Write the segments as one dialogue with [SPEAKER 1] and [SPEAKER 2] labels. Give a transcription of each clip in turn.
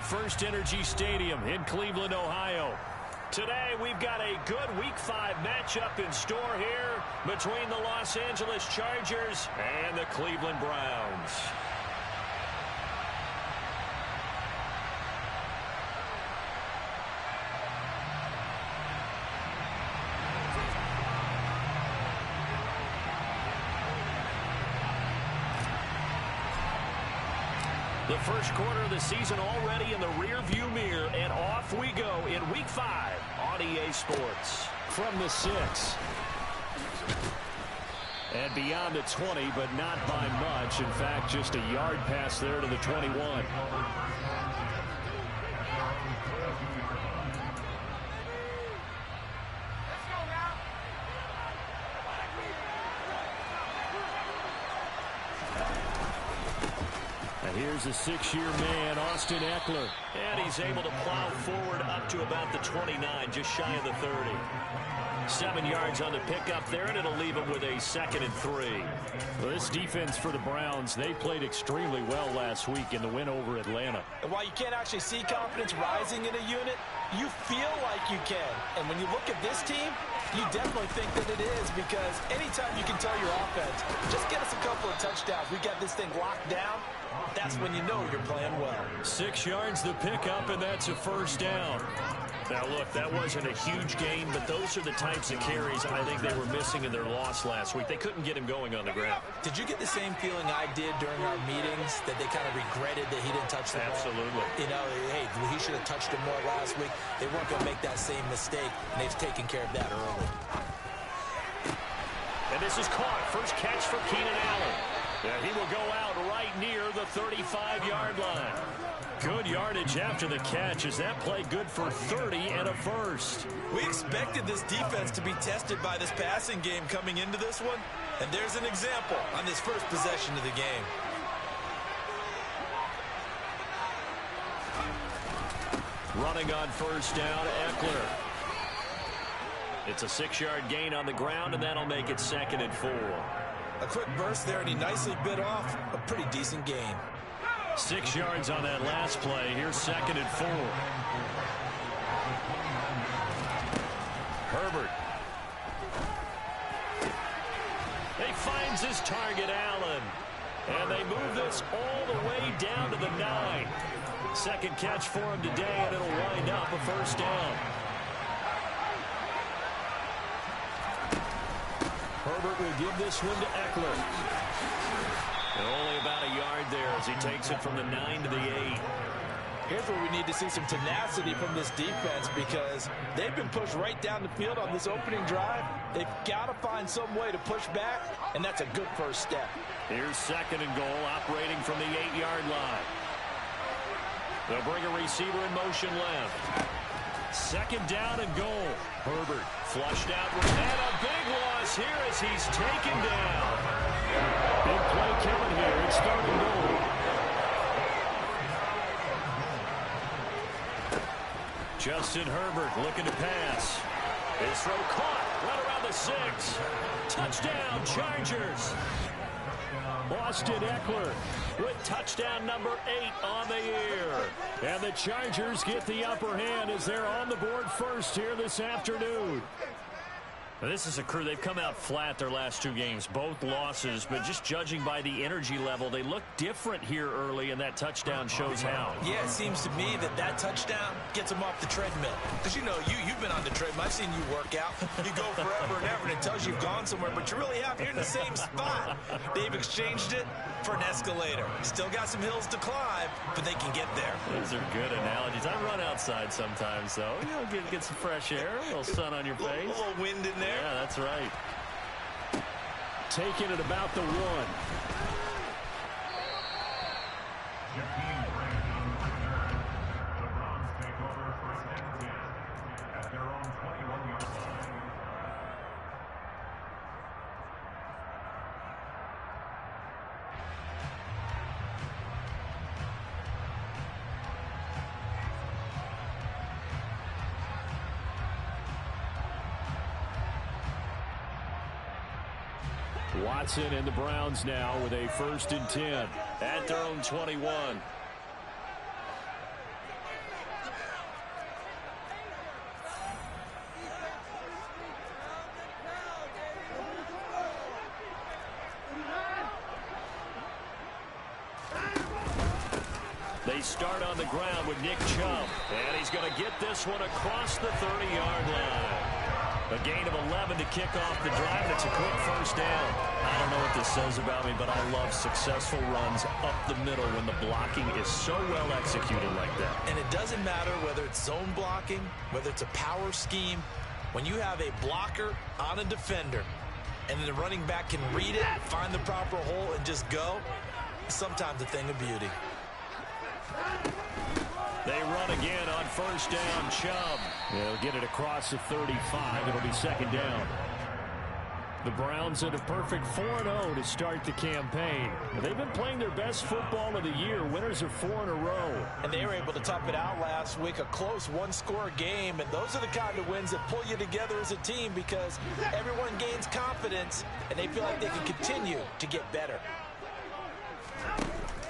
[SPEAKER 1] First Energy Stadium in Cleveland, Ohio. Today, we've got a good Week 5 matchup in store here between the Los Angeles Chargers and the Cleveland Browns. The first quarter of the season already in the rear-view mirror, and off we go in Week 5 on EA Sports. From the 6. And beyond the 20, but not by much. In fact, just a yard pass there to the 21. Here's a 6-year man, Austin Eckler. And he's able to plow forward up to about the 29, just shy of the 30. 7 yards on the pickup there, and it'll leave him with a 2nd and 3. Well, this defense for the Browns, they played extremely well last week in the win over Atlanta.
[SPEAKER 2] And while you can't actually see confidence rising in a unit, you feel like you can. And when you look at this team, you definitely think that it is, because anytime you can tell your offense, just get us a couple of touchdowns, we got this thing locked down, that's when you know you're playing well.
[SPEAKER 1] 6 yards the pickup, and that's a first down. Now, look, that wasn't a huge gain, but those are the types of carries I think they were missing in their loss last week. They couldn't get him going on the ground.
[SPEAKER 2] Did you get the same feeling I did during our meetings, that they kind of regretted that he didn't touch the ball?
[SPEAKER 1] Absolutely.
[SPEAKER 2] You know, hey, he should have touched him more last week. They weren't going to make that same mistake, and they've taken care of that early.
[SPEAKER 1] And this is caught. First catch for Keenan Allen. And he will go out right near the 35-yard line. Good yardage after the catch. Is that play good for 30 and a first?
[SPEAKER 2] We expected this defense to be tested by this passing game coming into this one. And there's an example on this first possession of the game.
[SPEAKER 1] Running on first down, Eckler. It's a 6-yard gain on the ground, and that'll make it 2nd and 4.
[SPEAKER 2] A quick burst there, and he nicely bit off a pretty decent gain.
[SPEAKER 1] 6 yards on that last play. Here's 2nd and 4. Herbert. He finds his target, Allen. And they move this all the way down to the 9. Second catch for him today, and it'll wind up a first down. Herbert will give this one to Eckler. And only about a yard there as he takes it from the 9 to the 8.
[SPEAKER 2] Here's where we need to see some tenacity from this defense, because they've been pushed right down the field on this opening drive. They've got to find some way to push back, and that's a good first step.
[SPEAKER 1] Here's 2nd and goal, operating from the 8-yard line. They'll bring a receiver in motion left. 2nd down and goal. Herbert flushed out, and a big loss here as he's taken down. Big play coming here. It's 3rd and goal. Justin Herbert looking to pass. His throw caught right around the 6. Touchdown, Chargers. Austin Eckler with touchdown number 8 on the year. And the Chargers get the upper hand as they're on the board first here this afternoon. Now, this is a crew, they've come out flat their last 2 games, both losses, but just judging by the energy level, they look different here early, and that touchdown shows how.
[SPEAKER 2] Yeah, it seems to me that touchdown gets them off the treadmill. Because, you know, you've been on the treadmill. I've seen you work out. You go forever and ever, and it tells you you've gone somewhere, but you really have. You're in the same spot. They've exchanged it for an escalator. Still got some hills to climb, but they can get there.
[SPEAKER 1] Those are good analogies. I run outside sometimes, though. You know, get some fresh air, a little sun on your face.
[SPEAKER 2] A little wind in there.
[SPEAKER 1] Yeah, that's right. Taking it about the 1. Watson and the Browns now with a 1st and 10 at their own 21. start on the ground with Nick Chubb. And he's going to get this one across the 30-yard line. A gain of 11 to kick off the drive. It's a quick first down. I don't know what this says about me, but I love successful runs up the middle when the blocking is so well executed like that. And it doesn't matter whether it's zone blocking, whether it's a power scheme. When you have a blocker on a defender and then the running back can read it, find the proper hole, and just go, it's sometimes a thing of beauty. They run again on first down. Chubb. They'll get it across the 35. It'll be second down. The Browns at a perfect 4-0 to start the campaign. They've been playing their best football of the year. Winners are 4 in a row. And they were able to tough it out last week. A close one-score game. And those are the kind of wins that pull you together as a team because everyone gains confidence and they feel like they can continue to get better.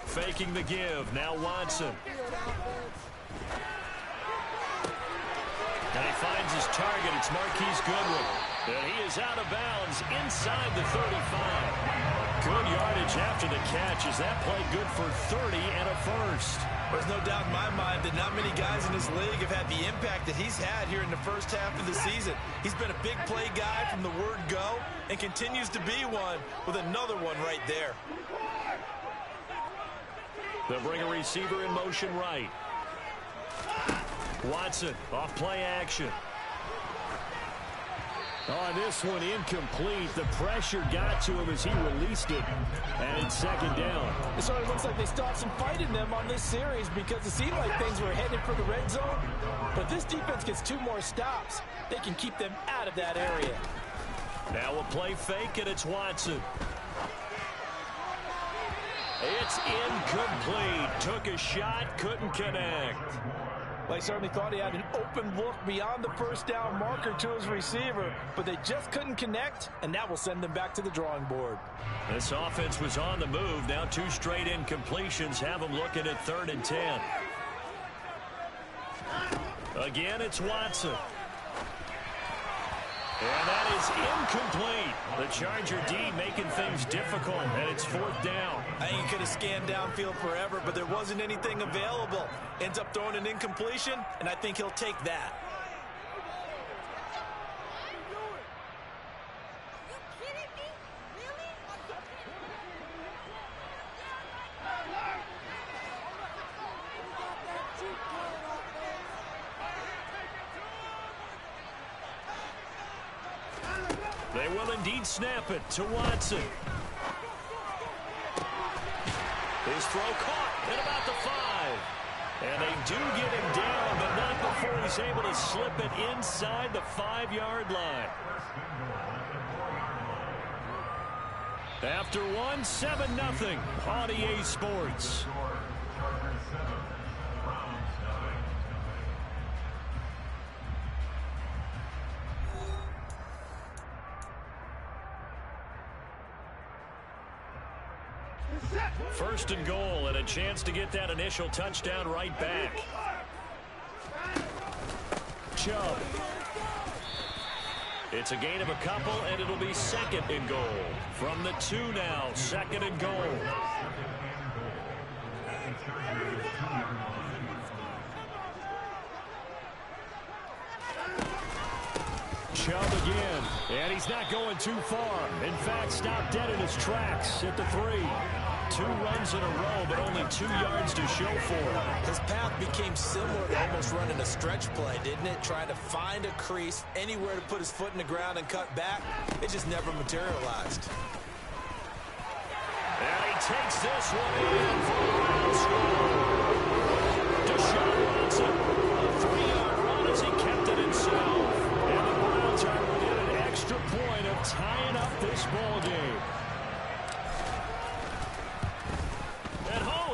[SPEAKER 1] Faking the give. Now Watson. And he finds his target. It's Marquise Goodwin. And he is out of bounds inside the 35. Good yardage after the catch. Is that play good for 30 and a first? There's no doubt in my mind that not many guys in this league have had the impact that he's had here in the first half of the season. He's been a big play guy from the word go and continues to be one with another one right there. They'll bring a receiver in motion right. Watson off play action. On this one, incomplete. The pressure got to him as he released it. And it's second down. It sort of looks like they stopped some fight in them on this series because it seemed like things were headed for the red zone. But this defense gets 2 more stops. They can keep them out of that area. Now we'll play fake, and it's Watson. It's incomplete. Took a shot, couldn't connect. They certainly thought he had an open look beyond the first down marker to his receiver, but they just couldn't connect, and that will send them back to the drawing board. This offense was on the move. Now 2 straight incompletions have them looking at 3rd and 10. Again, it's Watson. And that is incomplete. The Charger D making things difficult, and it's 4th down. I think he could have scanned downfield forever, but there wasn't anything available. Ends up throwing an incompletion, and I think he'll take that. They will indeed snap it to Watson. His throw caught at about the 5. And they do get him down, but not before he's able to slip it inside the 5-yard line. After one, 7-0 on EA Sports. First and goal, and a chance to get that initial touchdown right back. Chubb. It's a gain of a couple, and it'll be 2nd and goal. From the 2 now, 2nd and goal. Chubb again, and he's not going too far. In fact, stopped dead in his tracks at the 3. 2 runs in a row, but only 2 yards to show for it. His path became similar to almost running a stretch play, didn't it? Trying to find a crease, anywhere to put his foot in the ground and cut back. It just never materialized. And he takes this one in for a round score. Deshaun Watson, a 3-yard run as he kept it himself. And the Browns are within an extra point of tying up this ball game.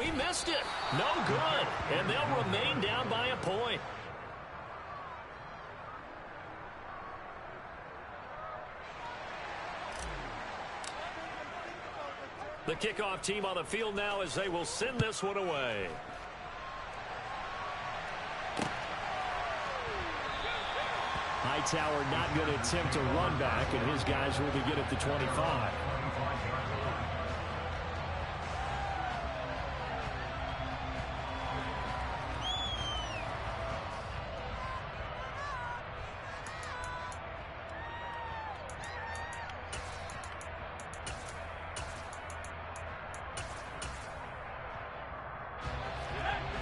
[SPEAKER 1] He missed it. No good. And they'll remain down by a point. The kickoff team on the field now as they will send this one away. Hightower not going to attempt a run back, and his guys will begin at the 25.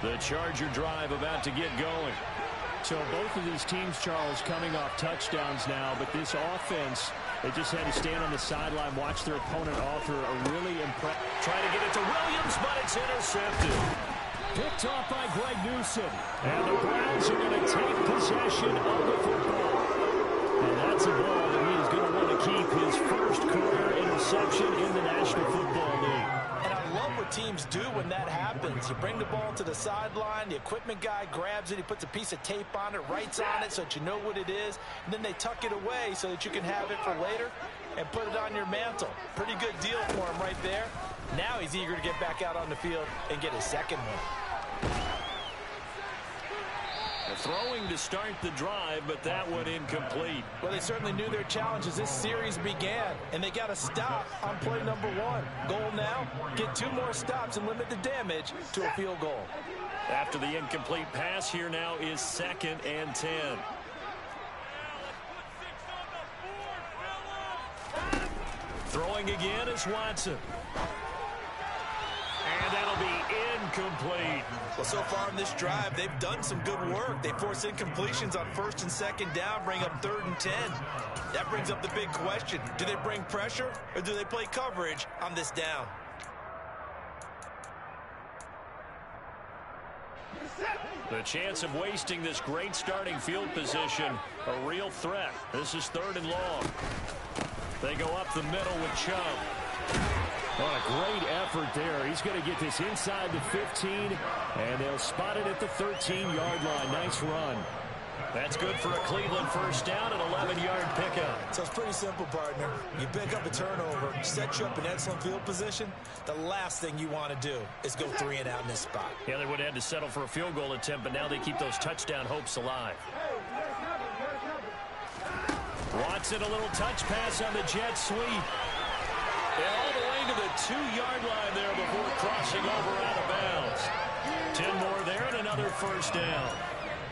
[SPEAKER 1] The Charger drive about to get going.
[SPEAKER 3] So both of these teams, Charles, coming off touchdowns now, but this offense, they just had to stand on the sideline, watch their opponent offer a really impressive.
[SPEAKER 1] Trying to get it to Williams, but it's intercepted.
[SPEAKER 3] Picked off by Greg Newsome. And the Browns are going to take possession of the football. And that's a ball that he is going to want to keep, his first career interception in the National Football League.
[SPEAKER 2] And I love what teams do when that happens. You bring the ball to the sideline, the equipment guy grabs it, he puts a piece of tape on it, writes on it so that you know what it is, and then they tuck it away so that you can have it for later and put it on your mantle. Pretty good deal for him right there. Now he's eager to get back out on the field and get his second one.
[SPEAKER 1] Throwing to start the drive, but that one incomplete.
[SPEAKER 2] Well, they certainly knew their challenge as this series began, and they got to stop on play number 1. Goal now, get 2 more stops and limit the damage to a field goal.
[SPEAKER 1] After the incomplete pass, here now is 2nd and 10. Throwing again is Watson. And that'll be incomplete.
[SPEAKER 2] Well, so far in this drive, they've done some good work. They force incompletions on 1st and 2nd down, bring up 3rd and 10. That brings up the big question. Do they bring pressure or do they play coverage on this down?
[SPEAKER 1] The chance of wasting this great starting field position, a real threat. This is 3rd and long. They go up the middle with Chubb.
[SPEAKER 3] What a great effort there. He's going to get this inside the 15, and they'll spot it at the 13-yard line. Nice run.
[SPEAKER 1] That's good for a Cleveland first down, an 11-yard pickup.
[SPEAKER 2] So it's pretty simple, partner. You pick up a turnover, set you up in excellent field position. The last thing you want to do is go 3 and out in this spot.
[SPEAKER 1] Yeah, they would have had to settle for a field goal attempt, but now they keep those touchdown hopes alive. Watson, a little touch pass on the jet sweep. And all the way to the 2-yard line there before crossing over out of bounds. 10 more there and another first down.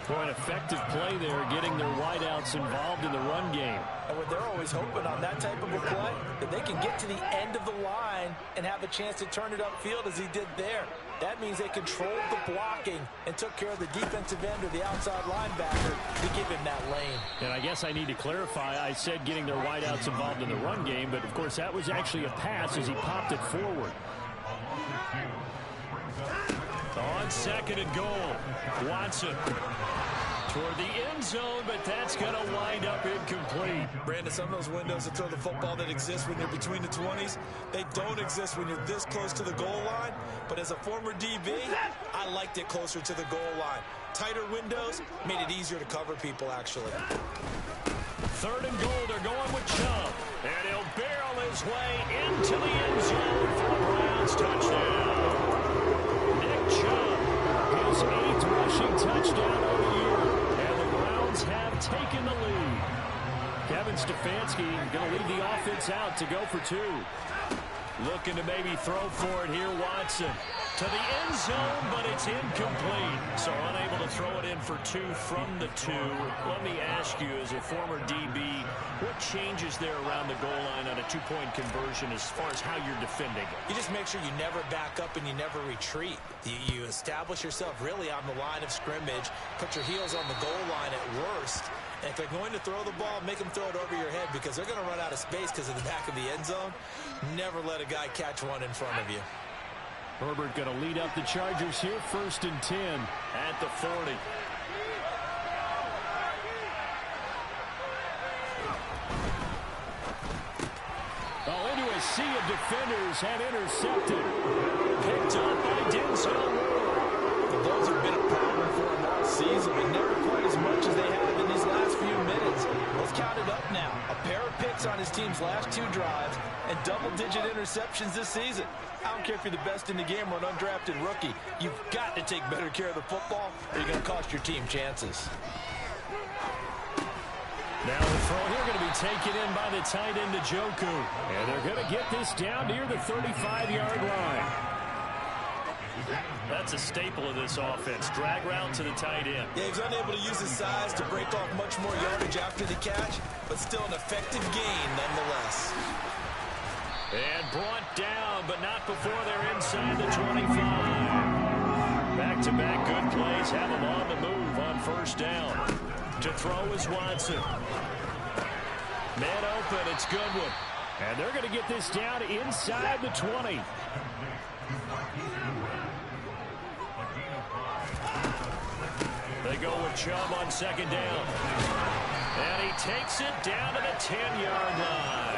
[SPEAKER 3] Boy, an effective play there, getting their wideouts involved in the run game.
[SPEAKER 2] And what they're always hoping on that type of a play, that they can get to the end of the line and have a chance to turn it upfield as he did there. That means they controlled the blocking and took care of the defensive end or the outside linebacker to give him that lane.
[SPEAKER 3] And I guess I need to clarify, I said getting their wideouts involved in the run game, but of course that was actually a pass as he popped it forward.
[SPEAKER 1] On 2nd and goal, Watson toward the end zone, but that's going to wind up incomplete.
[SPEAKER 2] Brandon, some of those windows to throw the football that exist when you're between the 20s, they don't exist when you're this close to the goal line. But as a former DB, I liked it closer to the goal line. Tighter windows made it easier to cover people, actually.
[SPEAKER 1] 3rd and goal, they're going with Chubb. And he'll barrel his way into the end zone for the Browns touchdown. Nick Chubb, his 8th rushing touchdown of the year. And the Browns have taken the lead.
[SPEAKER 3] Kevin Stefanski going to lead the offense out to go for 2.
[SPEAKER 1] Looking to maybe throw for it here, Watson. To the end zone, but it's incomplete. So unable to throw it in for 2 from the 2. Let me ask you, as a former DB, what changes there around the goal line on a 2-point conversion as far as how you're defending it?
[SPEAKER 2] You just make sure you never back up and you never retreat. You establish yourself really on the line of scrimmage, put your heels on the goal line at worst. And if they're going to throw the ball, make them throw it over your head because they're going to run out of space because of the back of the end zone. Never let a guy catch one in front of you.
[SPEAKER 3] Herbert going to lead up the Chargers here, 1st and 10.
[SPEAKER 1] At the 40.
[SPEAKER 3] Oh, into a sea of defenders and intercepted.
[SPEAKER 1] Picked up by Denzel Ward.
[SPEAKER 2] Those have been a problem for him all season, but never quite as much as they have in these last few minutes. Let's count it up now. A pair of picks on his team's last 2 drives and double-digit interceptions this season. I don't care if you're the best in the game or an undrafted rookie. You've got to take better care of the football or you're going to cost your team chances.
[SPEAKER 1] Now the throw here going to be taken in by the tight end, Njoku.
[SPEAKER 3] And they're going to get this down near the 35-yard line.
[SPEAKER 1] That's a staple of this offense. Drag route to the tight end.
[SPEAKER 2] Yeah, he's unable to use his size to break off much more yardage after the catch, but still an effective gain nonetheless.
[SPEAKER 1] And brought down, but not before they're inside the 25. Back Back-to-back good plays have him on the move on first down. To throw is Watson. Man open, it's Goodwin.
[SPEAKER 3] And they're going to get this down inside the 20.
[SPEAKER 1] They go with Chubb on second down. And he takes it down to the 10-yard line.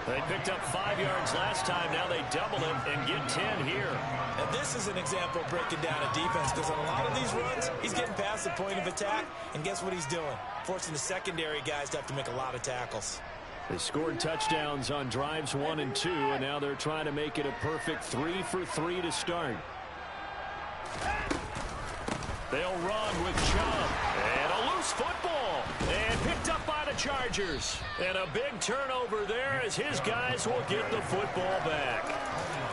[SPEAKER 1] They picked up 5 yards last time. Now they double it and get 10 here.
[SPEAKER 2] And this is an example of breaking down a defense, because on a lot of these runs, he's getting past the point of attack, and guess what he's doing? Forcing the secondary guys to have to make a lot of tackles.
[SPEAKER 3] They scored touchdowns on drives 1 and 2, and now they're trying to make it a perfect 3 for 3 to start.
[SPEAKER 1] They'll run with Chubb. And a loose football. And picked up by the Chargers. And a big turnover there as his guys will get the football back.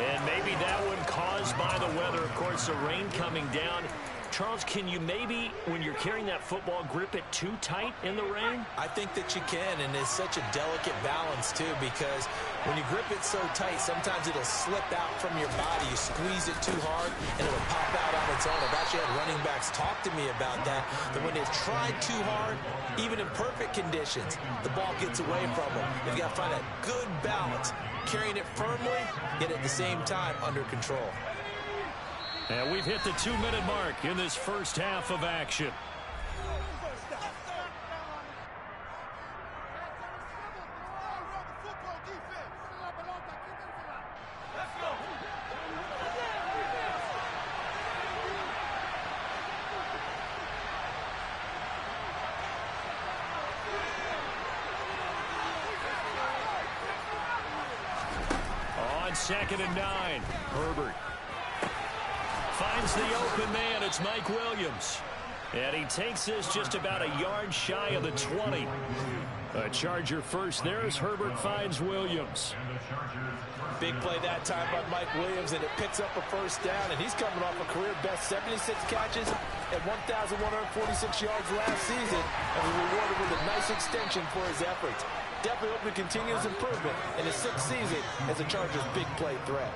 [SPEAKER 1] And maybe that one caused by the weather. Of course, the rain coming down. Charles, can you maybe, when you're carrying that football, grip it too tight in the rain?
[SPEAKER 2] I think that you can, and it's such a delicate balance, too, because when you grip it so tight, sometimes it'll slip out from your body. You squeeze it too hard, and it'll pop out on its own. I've actually had running backs talk to me about that when they've tried too hard, even in perfect conditions, the ball gets away from them. You've got to find that good balance, carrying it firmly, yet at the same time under control.
[SPEAKER 1] And we've hit the 2-minute mark in this first half of action. On 2nd and 9, Herbert finds the open man. It's Mike Williams. And he takes this just about a yard shy of the 20. A Charger first there as Herbert finds Williams.
[SPEAKER 2] Big play that time by Mike Williams, and it picks up a first down, and he's coming off a career-best 76 catches and 1,146 yards last season, and was rewarded with a nice extension for his efforts. Definitely hope to continue his improvement in his 6th season as a Chargers big play threat.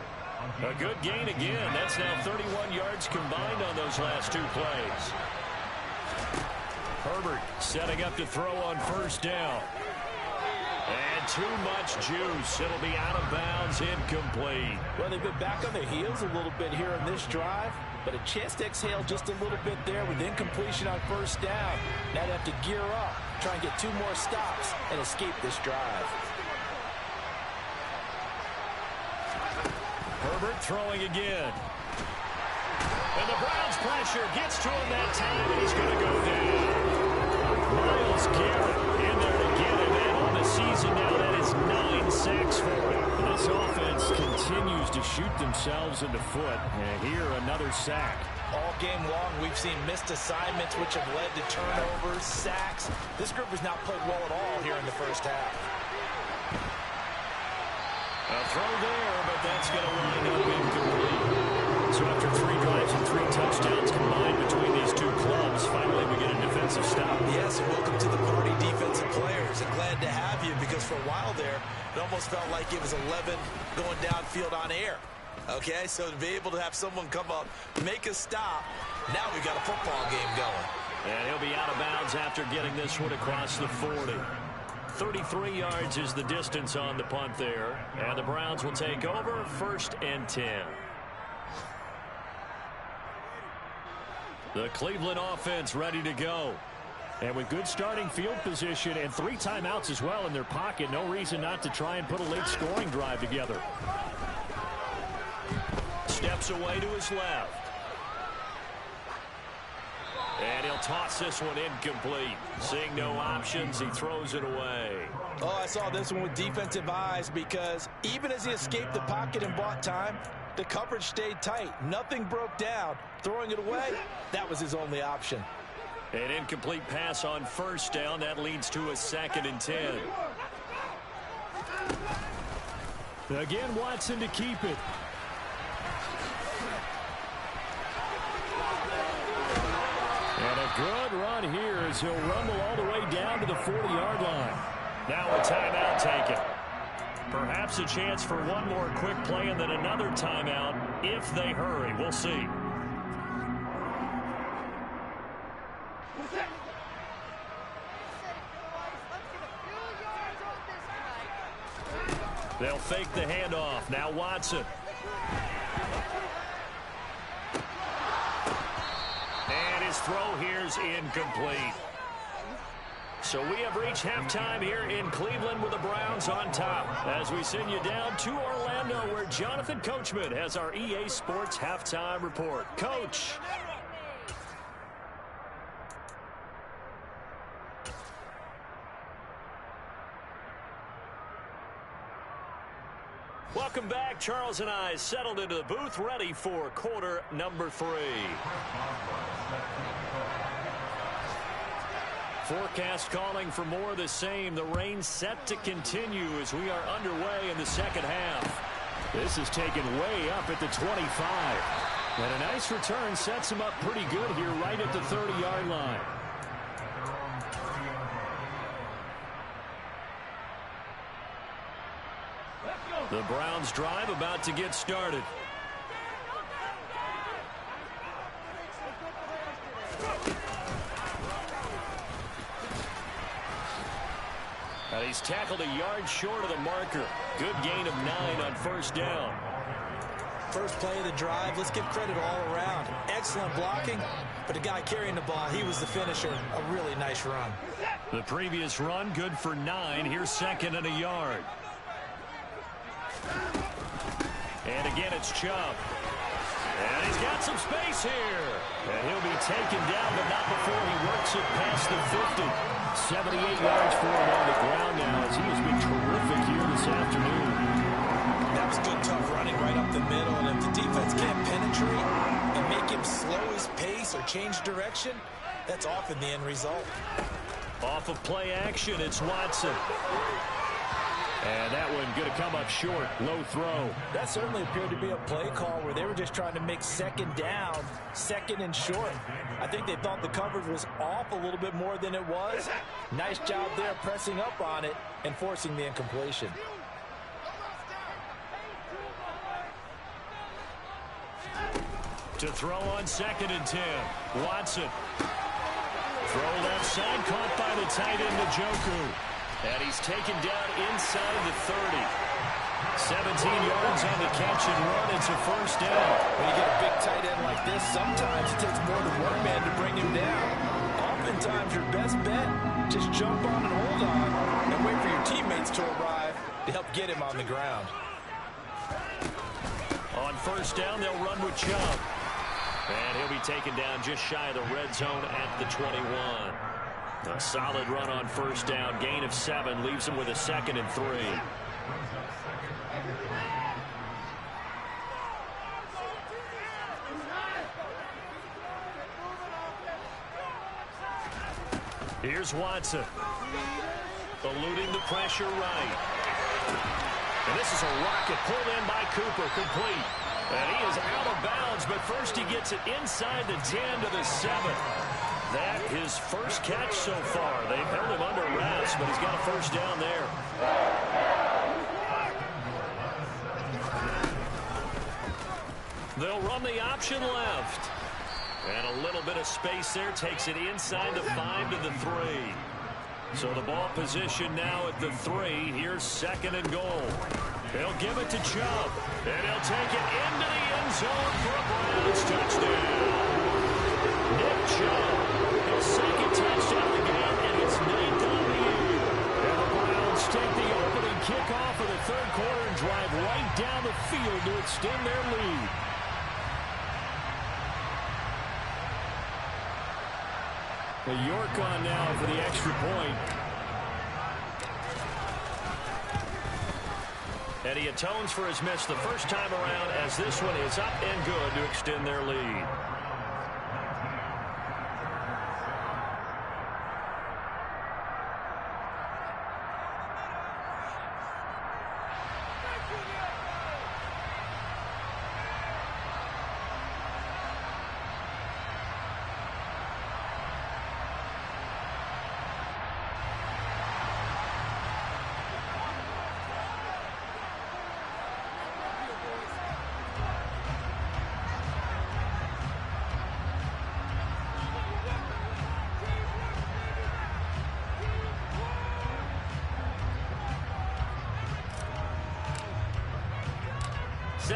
[SPEAKER 1] A good gain again. That's now 31 yards combined on those last 2 plays. Herbert setting up to throw on first down. And too much juice. It'll be out of bounds, incomplete.
[SPEAKER 2] Well, they've been back on their heels a little bit here in this drive, but a chance to exhale just a little bit there with incompletion on first down. Now they have to gear up, try and get 2 more stops and escape this drive.
[SPEAKER 1] Herbert throwing again. And the Browns pressure gets to him that time, and he's going to go down. Myles Garrett in there to get him, and on the season now, that is 9 sacks for him.
[SPEAKER 3] This offense continues to shoot themselves in the foot, and here another sack.
[SPEAKER 2] All game long, we've seen missed assignments, which have led to turnovers, sacks. This group has not played well at all here in the first half.
[SPEAKER 1] A throw there, but that's going to wind up incomplete. So after 3 drives and 3 touchdowns combined between these 2 clubs, finally we get a defensive stop.
[SPEAKER 2] Yes, and welcome to the party, defensive players. And glad to have you, because for a while there, it almost felt like it was 11 going downfield on air. Okay, so to be able to have someone come up, make a stop, now we've got a football game going.
[SPEAKER 1] And he'll be out of bounds after getting this one across the 40. 33 yards is the distance on the punt there. And the Browns will take over 1st and 10. The Cleveland offense ready to go.
[SPEAKER 3] And with good starting field position and 3 timeouts as well in their pocket, no reason not to try and put a late scoring drive together.
[SPEAKER 1] Steps away to his left. And he'll toss this one incomplete. Seeing no options, he throws it away.
[SPEAKER 2] Oh, I saw this one with defensive eyes, because even as he escaped the pocket and bought time, the coverage stayed tight. Nothing broke down. Throwing it away, that was his only option.
[SPEAKER 1] An incomplete pass on first down. That leads to a 2nd and 10.
[SPEAKER 3] Again, Watson to keep it. And a good run here as he'll rumble all the way down to the 40-yard line.
[SPEAKER 1] Now a timeout taken. Perhaps a chance for one more quick play and then another timeout if they hurry. We'll see. They'll fake the handoff. Now Watson. And his throw here's incomplete. So we have reached halftime here in Cleveland with the Browns on top. As we send you down to Orlando, where Jonathan Coachman has our EA Sports halftime report. Coach. Welcome back. Charles and I settled into the booth, ready for quarter number 3. Forecast calling for more of the same. The rain set to continue as we are underway in the second half. This is taken way up at the 25. And a nice return sets him up pretty good here right at the 30-yard line. The Browns drive about to get started. And he's tackled a yard short of the marker. Good gain of 9 on first down.
[SPEAKER 2] First play of the drive, let's give credit all around. Excellent blocking, but the guy carrying the ball, he was the finisher. A really nice run.
[SPEAKER 1] The previous run, good for 9. Here's second and a yard. And again, it's Chubb. And he's got some space here. And he'll be taken down, but not before he works it past the 50. 78 yards for him on the ground now, as he has been terrific here this afternoon.
[SPEAKER 2] That was good, tough running right up the middle. And if the defense can't penetrate and make him slow his pace or change direction, that's often the end result.
[SPEAKER 1] Off of play action, it's Watson. And that one going to come up short. Low throw.
[SPEAKER 2] That certainly appeared to be a play call where they were just trying to make second down, second and short. I think they thought the coverage was off a little bit more than it was. Nice job there pressing up on it and forcing the incompletion.
[SPEAKER 1] To throw on second and 10. Watson. Throw left side, caught by the tight end Njoku. And he's taken down inside the 30. 17 yards on the catch and run. It's a first down.
[SPEAKER 2] When you get a big tight end like this, sometimes it takes more than one man to bring him down. Oftentimes, your best bet, just jump on and hold on and wait for your teammates to arrive to help get him on the ground.
[SPEAKER 1] On first down, they'll run with Chubb. And he'll be taken down just shy of the red zone at the 21. A solid run on first down. Gain of 7 leaves him with a second and 3. Here's Watson. Eluding the pressure right. And this is a rocket pulled in by Cooper. Complete. And he is out of bounds, but first he gets it inside the 10 to the 7. That his first catch so far. They've held him under wraps, but he's got a first down there. They'll run the option left. And a little bit of space there takes it inside the 5 to the 3. So the ball position now at the 3. Here's second and goal. They'll give it to Chubb. And he'll take it into the end zone for a Browns touchdown. Nick Chubb. His second touchdown of the game, and it's 9th on the year. And the Browns take the opening kickoff of the third quarter and drive right down the field to extend their lead. The York on now for the extra point. And he atones for his miss the first time around, as this one is up and good to extend their lead.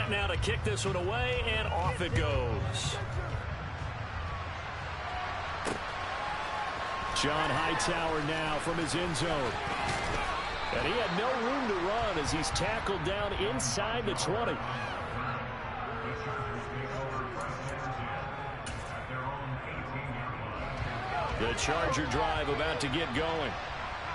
[SPEAKER 1] set now to kick this one away, and off it goes. John Hightower now from his end zone. And he had no room to run as he's tackled down inside the 20. The Charger drive about to get going.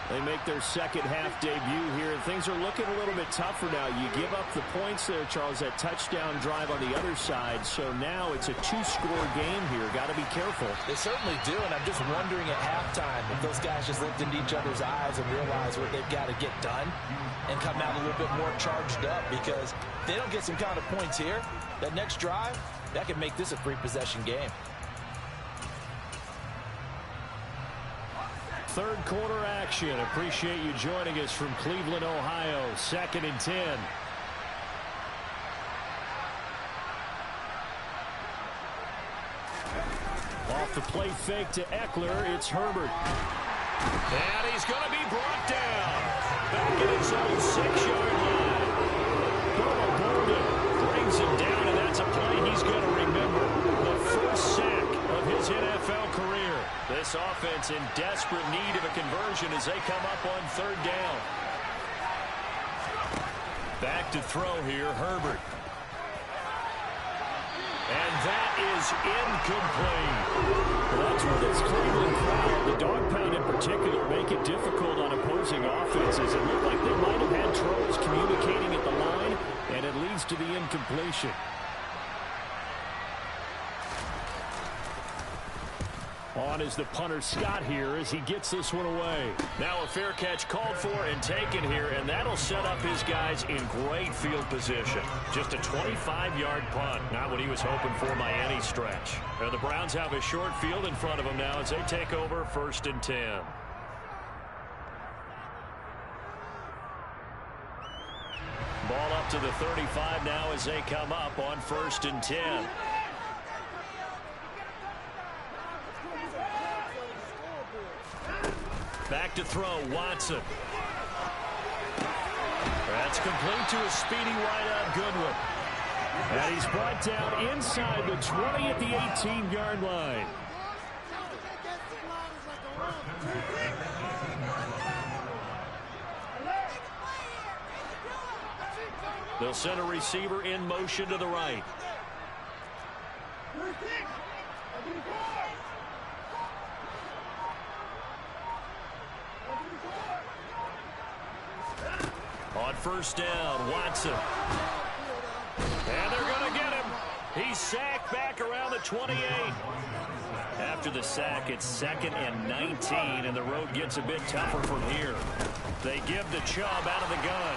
[SPEAKER 1] They make their second half debut here, and things are looking a little bit tougher now. You give up the points there, Charles, that touchdown drive on the other side. So now it's a two-score game here. Got to be careful.
[SPEAKER 2] They certainly do, and I'm just wondering at halftime if those guys just looked into each other's eyes and realized what they've got to get done and come out a little bit more charged up, because if they don't get some kind of points here, that next drive, that could make this a three-possession game.
[SPEAKER 1] Third quarter action. Appreciate you joining us from Cleveland, Ohio. 2nd and 10. Off the play fake to Eckler. It's Herbert. And he's going to be brought down. Back at his own 6-yard line. Gordon brings him down, and that's a play he's going to remember. The first sack of his NFL career. This offense in desperate need of a conversion as they come up on 3rd down. Back to throw here, Herbert. And that is incomplete. Well, that's where this Cleveland crowd, the dog pound in particular, make it difficult on opposing offenses. It looked like they might have had troubles communicating at the line, and it leads to the incompletion. On is the punter Scott here as he gets this one away. Now a fair catch called for and taken here, and that'll set up his guys in great field position. Just a 25-yard punt, not what he was hoping for by any stretch. And the Browns have a short field in front of them now as they take over 1st and 10. Ball up to the 35 now as they come up on 1st and 10. Back to throw, Watson. That's complete to a speedy wideout, Goodwin. And he's brought down inside the 20 at the 18-yard line. They'll send a receiver in motion to the right. On 1st down, Watson. And they're going to get him. He's sacked back around the 28. After the sack, it's 2nd and 19, and the road gets a bit tougher from here. They give the Chubb out of the gun.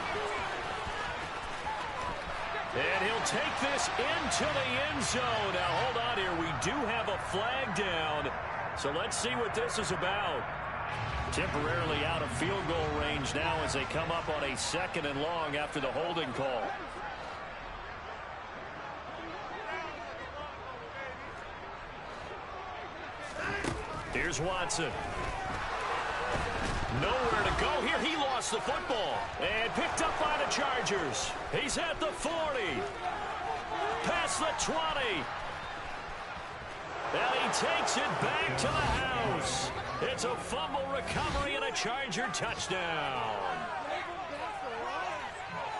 [SPEAKER 1] And he'll take this into the end zone. Now, hold on here. We do have a flag down, so let's see what this is about. Temporarily out of field goal range now as they come up on a 2nd and long after the holding call. Here's Watson. Nowhere to go here. He lost the football and picked up by the Chargers. He's at the 40. Past the 20. And he takes it back to the house. It's a fumble recovery and a Charger touchdown.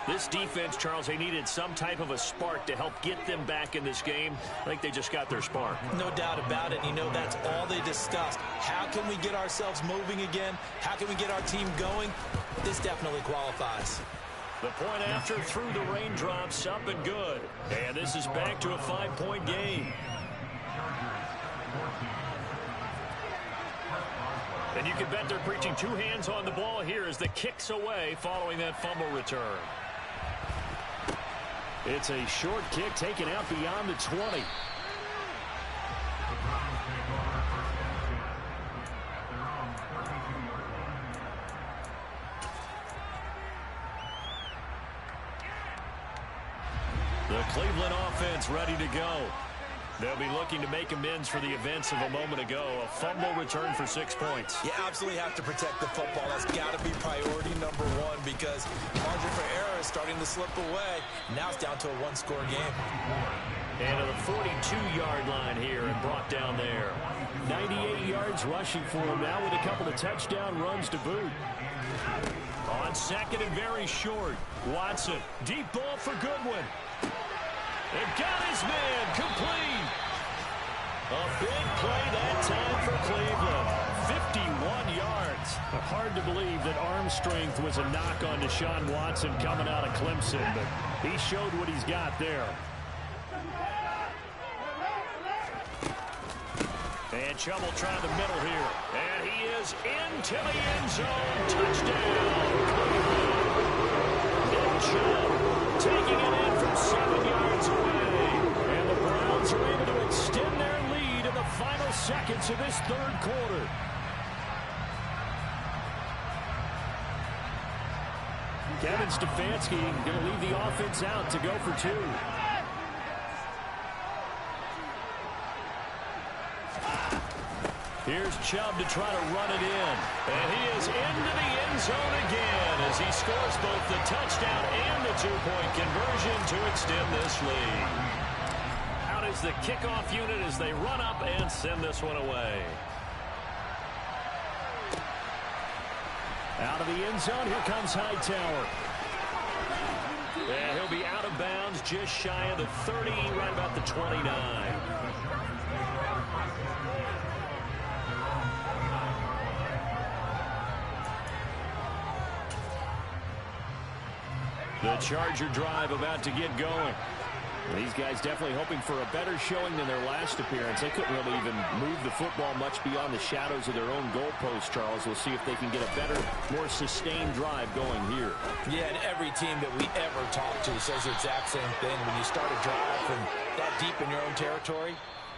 [SPEAKER 1] This defense, Charles, they needed some type of a spark to help get them back in this game. I think they just got their spark.
[SPEAKER 2] No doubt about it. You know, that's all they discussed. How can we get ourselves moving again? How can we get our team going? This definitely qualifies.
[SPEAKER 1] The point after through the raindrops, up and good. And this is back to a 5-point game. And you can bet they're preaching two hands on the ball here as the kick's away following that fumble return. It's a short kick taken out beyond the 20. The Cleveland offense ready to go. They'll be looking to make amends for the events of a moment ago. A fumble return for 6 points.
[SPEAKER 2] You absolutely have to protect the football. That's got to be priority number one because margin for error is starting to slip away. Now it's down to a one-score game.
[SPEAKER 1] And to the 42-yard line here and brought down there. 98 yards rushing for him now with a couple of touchdown runs to boot. On second and very short. Watson, deep ball for Goodwin. And got his man complete. A big play that time for Cleveland. 51 yards. Hard to believe that arm strength was a knock on Deshaun Watson coming out of Clemson, but he showed what he's got there. And trouble trying the middle here. And he is into the end zone. Touchdown. Nick Chubb taking it in from 7 yards away. And the Browns are able to extend their lead in the final seconds of this third quarter. Kevin Stefanski going to leave the offense out to go for two. Here's Chubb to try to run it in. And he is into the end zone again as he scores both the touchdown and the two-point conversion to extend this lead. Out is the kickoff unit as they run up and send this one away. Out of the end zone, here comes Hightower. And he'll be out of bounds just shy of the 30, right about the 29. The Charger drive about to get going. These guys definitely hoping for a better showing than their last appearance. They couldn't really even move the football much beyond the shadows of their own goalpost, Charles. We'll see if they can get a better, more sustained drive going here. Yeah, and every team that we ever talk to says the exact same thing. When you start a drive from that deep in your own territory,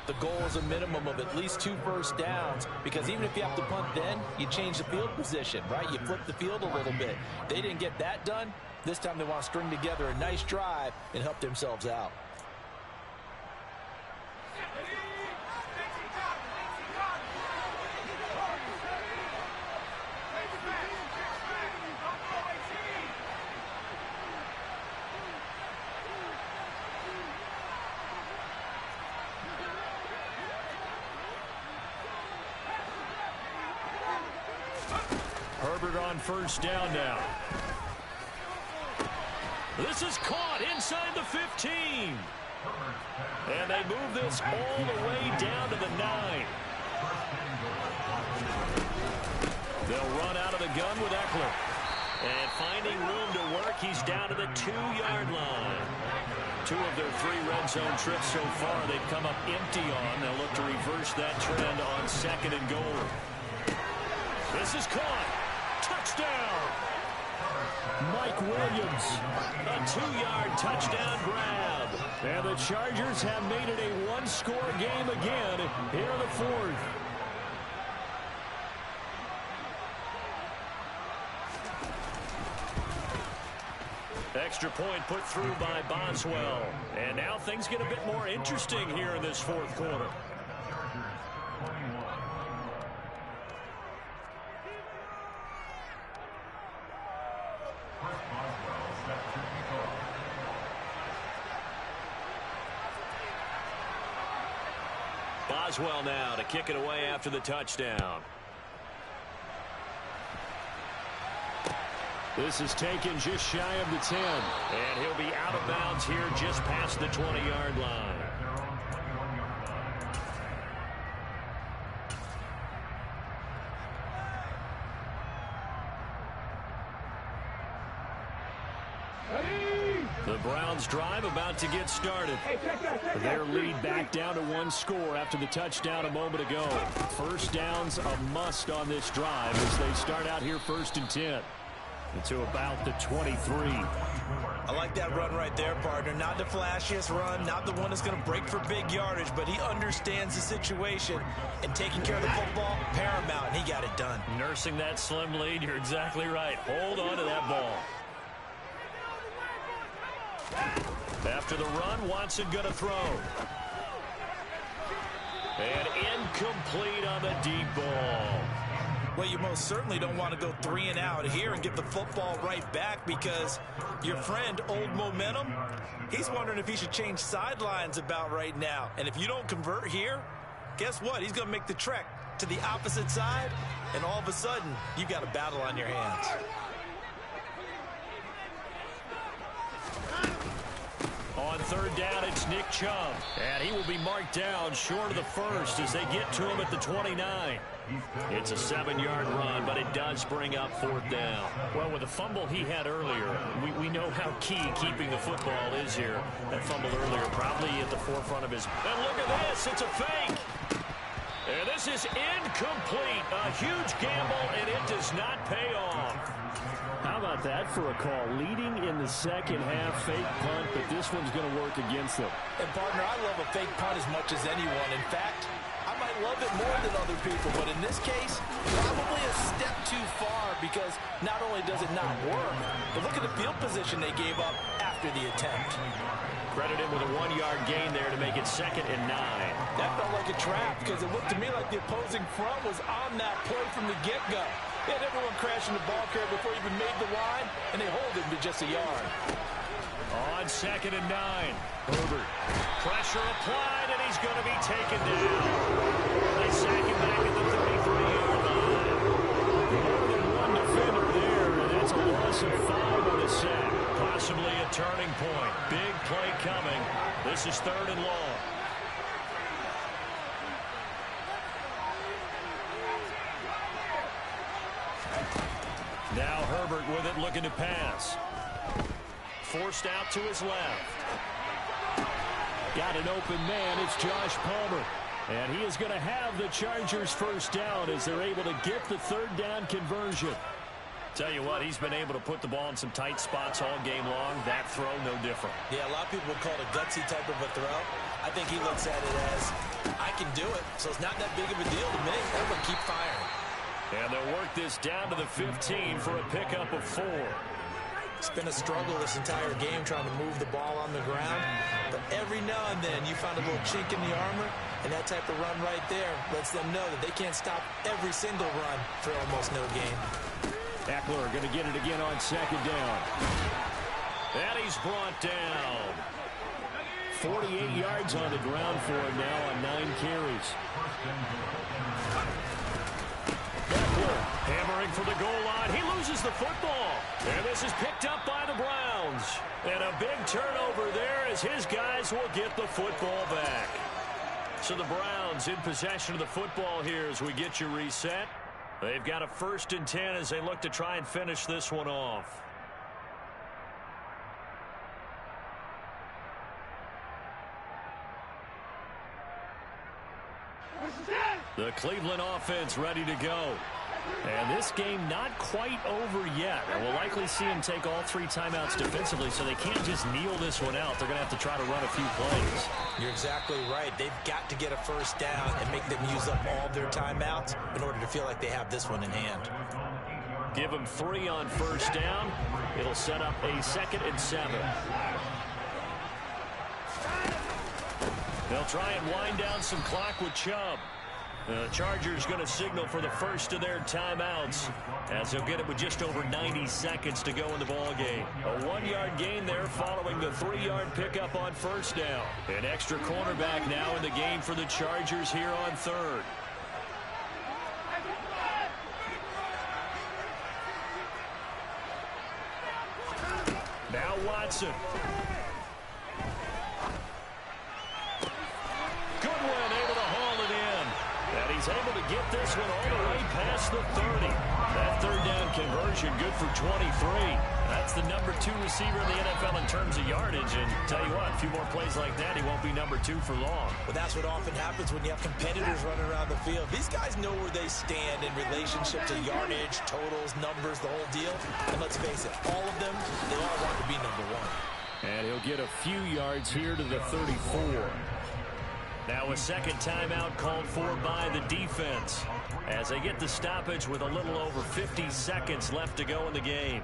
[SPEAKER 1] the goal is a minimum of at least 2 first downs, because even if you have to punt then, you change the field position, right? You flip the field a little bit. They didn't get that done. This time they want to string together a nice drive and help themselves out. Herbert on first down now. This is caught inside the 15. And they move this all the way down to the 9. They'll run out of the gun with Eckler. And finding room to work, he's down to the 2-yard line. 2 of their 3 red zone trips so far they've come up empty on. They'll look to reverse that trend on second and goal. This is caught. Touchdown. Mike Williams, a 2-yard touchdown grab. And the Chargers have made it a 1-score game again here in the 4th. Extra point put through by Boswell. And now things get a bit more interesting here in this 4th quarter. Boswell now to kick it away after the touchdown. This is taken just shy of the 10. And he'll be out of bounds here just past the 20-yard line. The Browns drive about to get started. Their lead back down to 1 score after the touchdown a moment ago. First down's a must on this drive as they start out here 1st and 10. To about the 23. I like that run right there, partner. Not the flashiest run, not the one that's going to break for big yardage, but he understands the situation, and taking care of the football, paramount, and he got it done. Nursing that slim lead, you're exactly right. Hold on to that ball. After the run, Watson going to throw. And incomplete on the deep ball.
[SPEAKER 2] Well, you most certainly don't want to go 3 and out here and give the football right back, because your friend, Old Momentum, he's wondering if he should change sidelines about right now. And if you don't convert here, guess what? He's going to make the trek to the opposite side, and all of a sudden, you've got a battle on your hands.
[SPEAKER 1] On third down, it's Nick Chubb. And he will be marked down short of the first as they get to him at the 29. It's a 7-yard run, but it does bring up fourth down. Well, with the fumble he had earlier, we know how key keeping the football is here. That fumble earlier probably at the forefront of his... And look at this, it's a fake. And this is incomplete. A huge gamble, and it does not pay off.
[SPEAKER 3] How about that for a call? Leading in the second half, fake punt, but this one's going to work against them.
[SPEAKER 2] And, partner, I love a fake punt as much as anyone. In fact, I might love it more than other people, but in this case, probably a step too far, because not only does it not work, but look at the field position they gave up after the attempt.
[SPEAKER 1] Credit him with a 1-yard gain there to make it 2nd and 9.
[SPEAKER 2] That felt like a trap, because it looked to me like the opposing front was on that play from the get-go. They had everyone crashing the ball carrier before he even made the line, and they hold him to just a yard.
[SPEAKER 1] On 2nd and 9, Herbert. Pressure applied, and he's going to be taken down. They sack him back at the 33-yard line. More than one defender there, and that's a loss of 5 on the sack. Possibly a turning point. Big play coming. This is 3rd and long. Now Herbert with it, looking to pass. Forced out to his left. Got an open man. It's Josh Palmer. And he is going to have the Chargers first down as they're able to get the 3rd down conversion. Tell you what, he's been able to put the ball in some tight spots all game long. That throw, no different.
[SPEAKER 2] Yeah, a lot of people would call it a gutsy type of a throw. I think he looks at it as, I can do it, so it's not that big of a deal to me. I'm going to keep firing.
[SPEAKER 1] And they'll work this down to the 15 for a pickup of 4.
[SPEAKER 2] It's been a struggle this entire game trying to move the ball on the ground. But every now and then you find a little chink in the armor, and that type of run right there lets them know that they can't stop every single run for almost no gain.
[SPEAKER 3] Eckler going to get it again on 2nd down.
[SPEAKER 1] And he's brought down.
[SPEAKER 3] 48 yards on the ground for him now on 9 carries.
[SPEAKER 1] Eckler hammering for the goal line. He loses the football. And this is picked up by the Browns. And a big turnover there as his guys will get the football back. So the Browns in possession of the football here as we get you reset. They've got a 1st and 10 as they look to try and finish this one off. The Cleveland offense ready to go. And this game not quite over yet. And we'll likely see him take all 3 timeouts defensively, so they can't just kneel this one out. They're going to have to try to run a few plays.
[SPEAKER 2] You're exactly right. They've got to get a 1st down and make them use up all their timeouts in order to feel like they have this one in hand.
[SPEAKER 1] Give them 3 on 1st down. It'll set up a 2nd and 7. They'll try and wind down some clock with Chubb. The Chargers going to signal for the first of their timeouts as they'll get it with just over 90 seconds to go in the ball game. A 1-yard gain there following the 3-yard pickup on 1st down. An extra cornerback now in the game for the Chargers here on 3rd. Now Watson. Goodwin able to haul it in. And he's able to get this one all the way past the 30. That 3rd down conversion good for 23. That's the number 2 receiver in the NFL in terms of yardage. And tell you what, a few more plays like that, he won't be number 2 for long.
[SPEAKER 2] Well, that's what often happens when you have competitors running around the field. These guys know where they stand in relationship to yardage, totals, numbers, the whole deal. And let's face it, all of them, they all want to be number 1.
[SPEAKER 3] And he'll get a few yards here to the 34.
[SPEAKER 1] Now a 2nd timeout called for by the defense as they get the stoppage with a little over 50 seconds left to go in the game.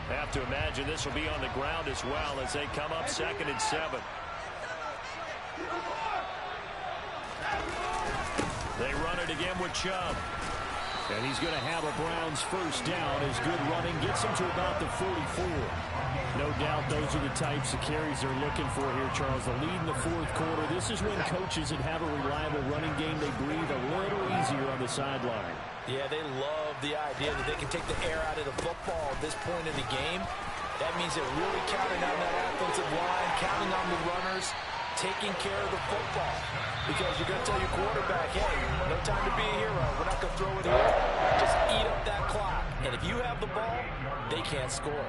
[SPEAKER 1] Have to imagine this will be on the ground as well as they come up 2nd and 7. They run it again with Chubb.
[SPEAKER 3] And he's going to have a Browns first down. His good running gets him to about the 44. No doubt those are the types of carries they're looking for here, Charles. The lead in the fourth quarter. This is when coaches that have a reliable running game, they breathe a little easier on the sideline.
[SPEAKER 2] Yeah, they love the idea that they can take the air out of the football at this point in the game. That means they're really counting on that offensive line, counting on the runners, taking care of the football. Because you're going to tell your quarterback, hey, no time to be a hero. We're not going to throw it here. Just eat up that clock. And if you have the ball, they can't score.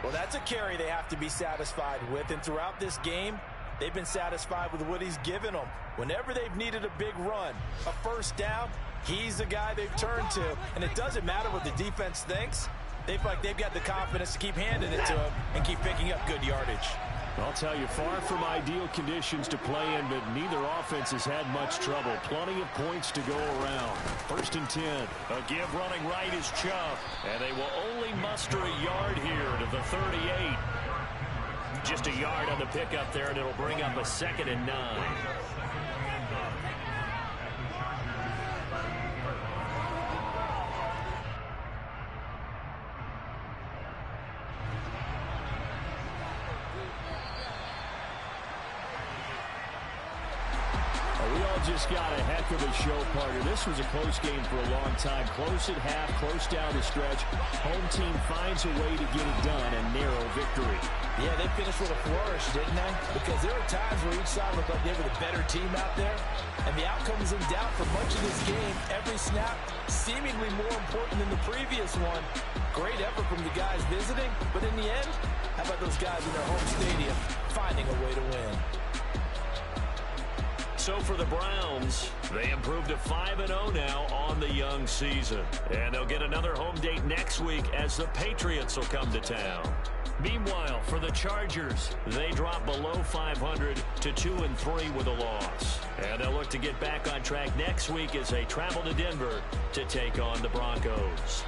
[SPEAKER 2] Well, that's a carry they have to be satisfied with. And throughout this game, they've been satisfied with what he's given them. Whenever they've needed a big run, a first down, he's the guy they've turned to. And it doesn't matter what the defense thinks. They feel like they've got the confidence to keep handing it to him and keep picking up good yardage.
[SPEAKER 3] I'll tell you, far from ideal conditions to play in, but neither offense has had much trouble. Plenty of points to go around. 1st and 10.
[SPEAKER 1] A give running right is Chubb. And they will only muster a yard here to the 38. Just a yard on the pickup there, and it'll bring up a 2nd and 9.
[SPEAKER 3] Just got a heck of a show, partner. This was a close game for a long time. Close at half, close down the stretch. Home team finds a way to get it done, a narrow victory.
[SPEAKER 2] Yeah, they finished with a flourish, didn't they? Because there are times where each side looked like they were the better team out there, and the outcome is in doubt for much of this game. Every snap seemingly more important than the previous one. Great effort from the guys visiting, but in the end, how about those guys in their home stadium finding a way to win?
[SPEAKER 1] So for the Browns, they improved to 5-0 now on the young season. And they'll get another home date next week as the Patriots will come to town. Meanwhile, for the Chargers, they drop below 500 to 2-3 with a loss. And they'll look to get back on track next week as they travel to Denver to take on the Broncos.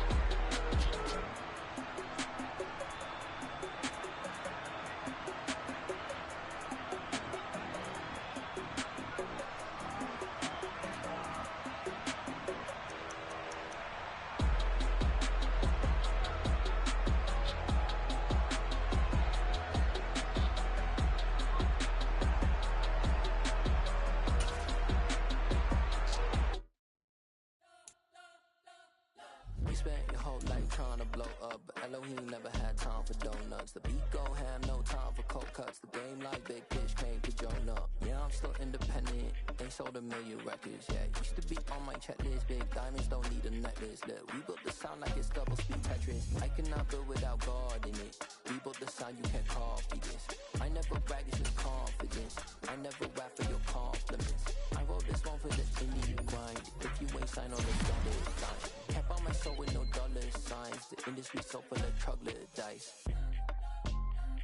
[SPEAKER 4] Spent your whole life trying to blow up, but Elohim never had time for donuts. The beat gon' have no time for cold cuts. The game like Big Fish came to Jonah. Yeah, I'm still independent, ain't sold a million records yet. Used to be on my checklist, big diamonds don't need a necklace. Look, we built the sound like it's double speed Tetris. I cannot build without God in it. We built the sound, you can't copy this. I never brag, it's just confidence. I never rap for your compliments. I wrote this one for the indie grind. If you ain't signed on the dotted line, kept on my soul with no dollar signs. The industry so full of troglodytes.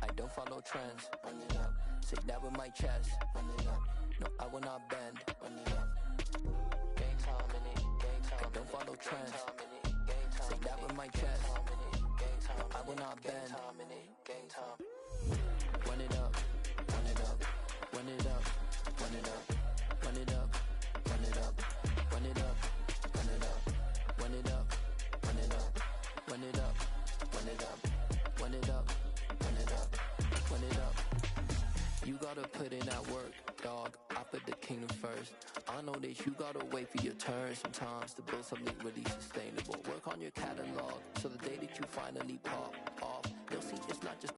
[SPEAKER 4] I don't follow trends. Run it up. Say that with my chest. Run it up. No, I will not bend. Run it up. Gang time in it. Gang time. I don't follow trends. Say that with my chest. No, I will not bend. Gang time. Run it up. Run it up. Run it up. Run it up. Run it up. Run it up. Run it up. Run it up. Run it up. Run it up. Run it up. Run it up. Run it up. Run it up. Run it up. You gotta put in that work, dog. I put the kingdom first. I know that you gotta wait for your turn sometimes to build something really sustainable. Work on your catalog so the day that you finally pop off, they'll see it's not just